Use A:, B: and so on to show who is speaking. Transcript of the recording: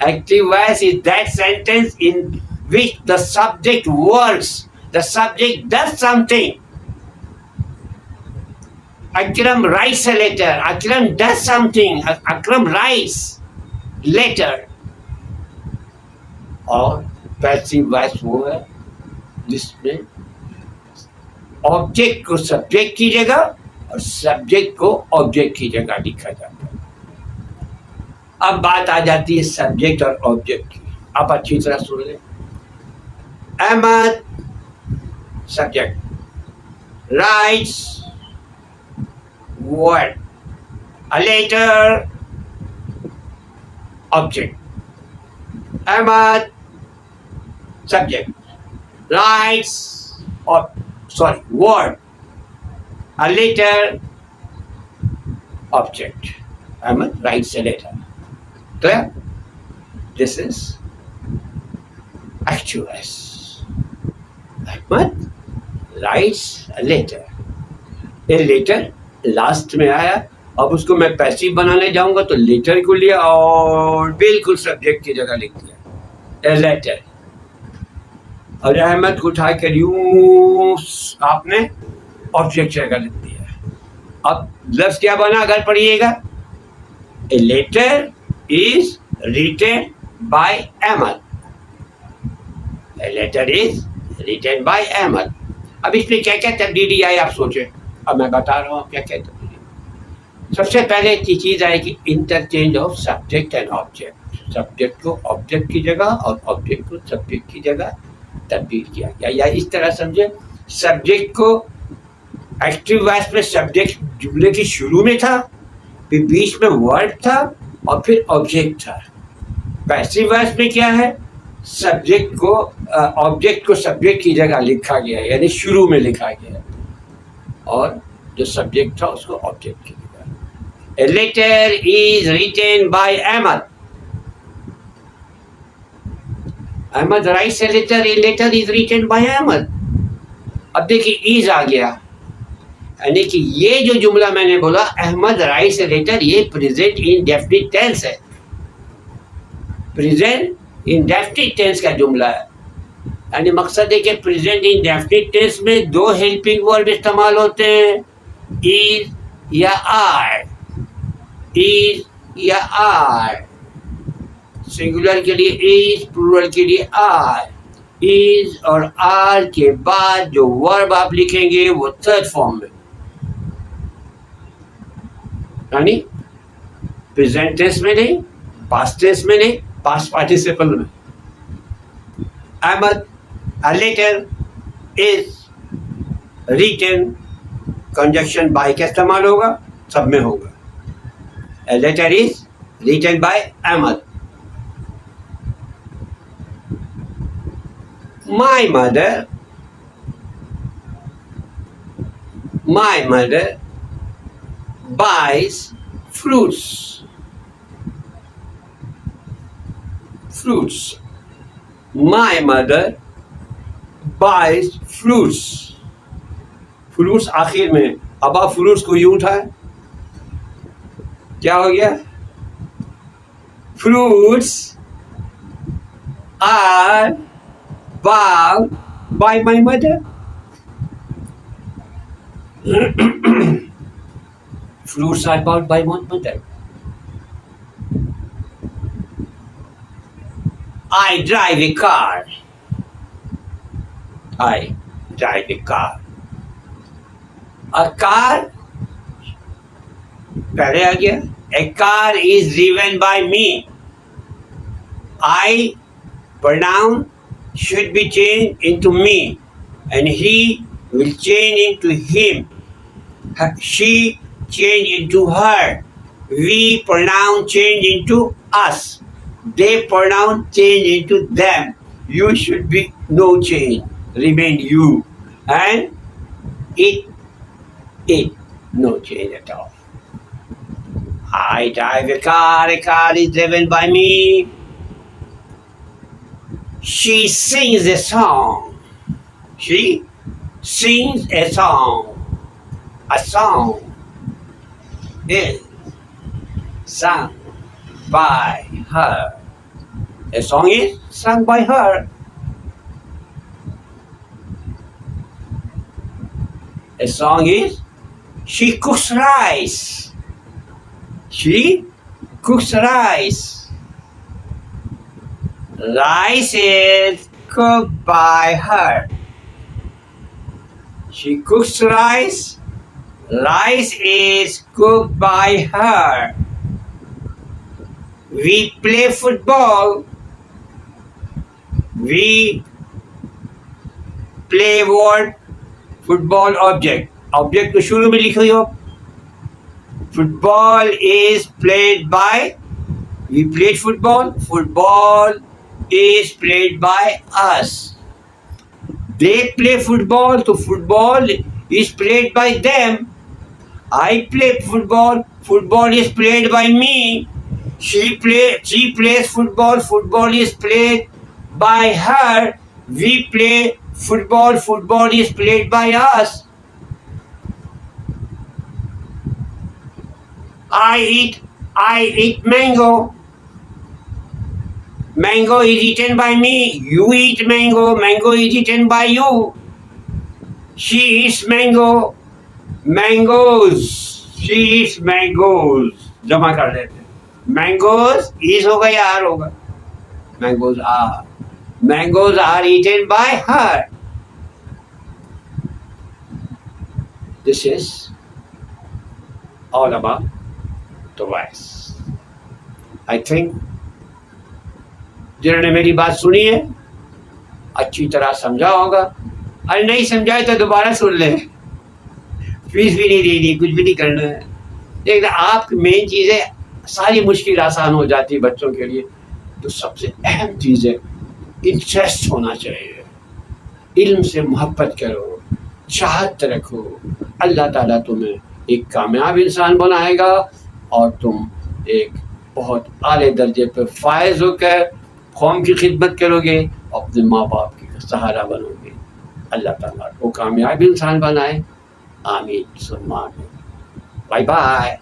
A: Active voice is that sentence in which the subject works, the subject does something. Akram writes a letter. Akram does something. Akram writes letter. और passive voice वो है जिसमें object को subject की जगह और subject को object की जगह लिखा जाता है। अब बात आ जाती है सब्जेक्ट और ऑब्जेक्ट की। आप अच्छी तरह सुन लें। Ahmed subject writes word, a letter, object. Ahmad, subject, writes, word, a letter, object. Ahmad writes a letter. Clear? This is active voice. Ahmad writes a letter. A letter last में आया, अब उसको मैं पैसिव बनाने जाऊंगा तो लेटर को लिया और बिल्कुल सब्जेक्ट की जगह लिख दिया ए लेटर। और अहमद को उठाकर यूं आपने ऑब्जेक्ट जगह लिख दिया। अब लफ्ज क्या बना अगर पढ़िएगा, a letter is written by Ahmed. A letter is written by Ahmed. अब इसमें क्या क्या तब्दीली आई आप सोचें। अब मैं बता रहा हूँ क्या कहते हैं। सबसे पहले की चीज़ आएगी interchange of subject and object. Subject को ऑब्जेक्ट की जगह और ऑब्जेक्ट को सब्जेक्ट की जगह तब्दील किया गया। या इस तरह समझे, सब्जेक्ट को एक्टिव वॉइस में सब्जेक्ट जुमले की शुरू में था, फिर बीच में वर्ड था और फिर ऑब्जेक्ट था। पैसिव वॉइस में क्या है, सब्जेक्ट को ऑब्जेक्ट को सब्जेक्ट की जगह लिखा गया, यानी शुरू में लिखा गया और जो सब्जेक्ट था उसको ऑब्जेक्ट की जगह। A letter is written by Ahmed. Ahmed writes a letter, a letter is written by Ahmed. अब देखिए इज आ गया, यानी कि ये जो जुमला मैंने बोला अहमद राइट्स ए लेटर, ये प्रेजेंट इंडेफिनिट टेंस है। प्रेजेंट इंडेफिनिट टेंस का जुमला है, यानी मकसद है कि प्रेजेंट इंडेफिनिट टेंस में दो हेल्पिंग वर्ब इस्तेमाल होते हैं, इज या आर। इज या आर, सिंगुलर के लिए इज, प्लूरल के लिए आर। इज और आर के बाद जो वर्ब आप लिखेंगे वो थर्ड फॉर्म में, यानी प्रेजेंट टेंस में नहीं, पास्ट टेंस में नहीं, पास्ट पार्टिसिपल में। Ahmed a letter is written, conjunction by का इस्तेमाल होगा, सब में होगा। A letter is written by Ahmad. My mother buys fruits. My mother buys fruits. Fruits आखिर में, अब आप फ्रूट्स को यूं उठाए, क्या हो गया? Fruits are bought by my mother. Fruits are bought by my mother. I drive a car. I drive a car. A car, पहले आ गया. A car is driven by me. I pronoun should be changed into me, and he will change into him. She change into her. We pronoun change into us. They pronoun change into them. You should be no change, remain you. And it, no change at all. I drive a car is driven by me. She sings a song. She sings a song. A song is sung by her. A song is sung by her. A song is she cooks rice. She cooks rice. Rice is cooked by her. She cooks rice. Rice is cooked by her. We play football. We play what? Football object. Object को शुरू में लिखो हो. Football is played by. We played football. Football is played by us. They play football, so football is played by them. I play football. Football is played by me. She plays football. Football is played by her. We play football. Football is played by us. I eat mango. Mango is eaten by me. You eat mango. Mango is eaten by you. She eats mango. Mangoes. She eats mangoes. जमा कर देते हैं. Mangoes is होगा या are होगा? Mangoes are. Mangoes are eaten by her. This is all about the voice. I think जिन्होंने मेरी बात सुनी है अच्छी तरह समझा होगा. अरे नहीं समझाए तो दोबारा सुन ले. फीस भी नहीं देनी, कुछ भी नहीं करना है. देखना आप मेन चीज़ है, सारी मुश्किल आसान हो जाती है बच्चों के लिए. तो सबसे अहम चीज़ है इंटरेस्ट होना चाहिए. इल्म से मोहब्बत करो, चाहत रखो. अल्लाह ताला तुम्हें एक कामयाब इंसान बनाएगा और तुम एक बहुत आले दर्जे पर फायज होकर कौम की खिदमत करोगे, अपने माँ बाप की सहारा बनोगे. अल्लाह ताला को कामयाब इंसान बनाए. आमीन सुम्मा आमीन. Bye bye.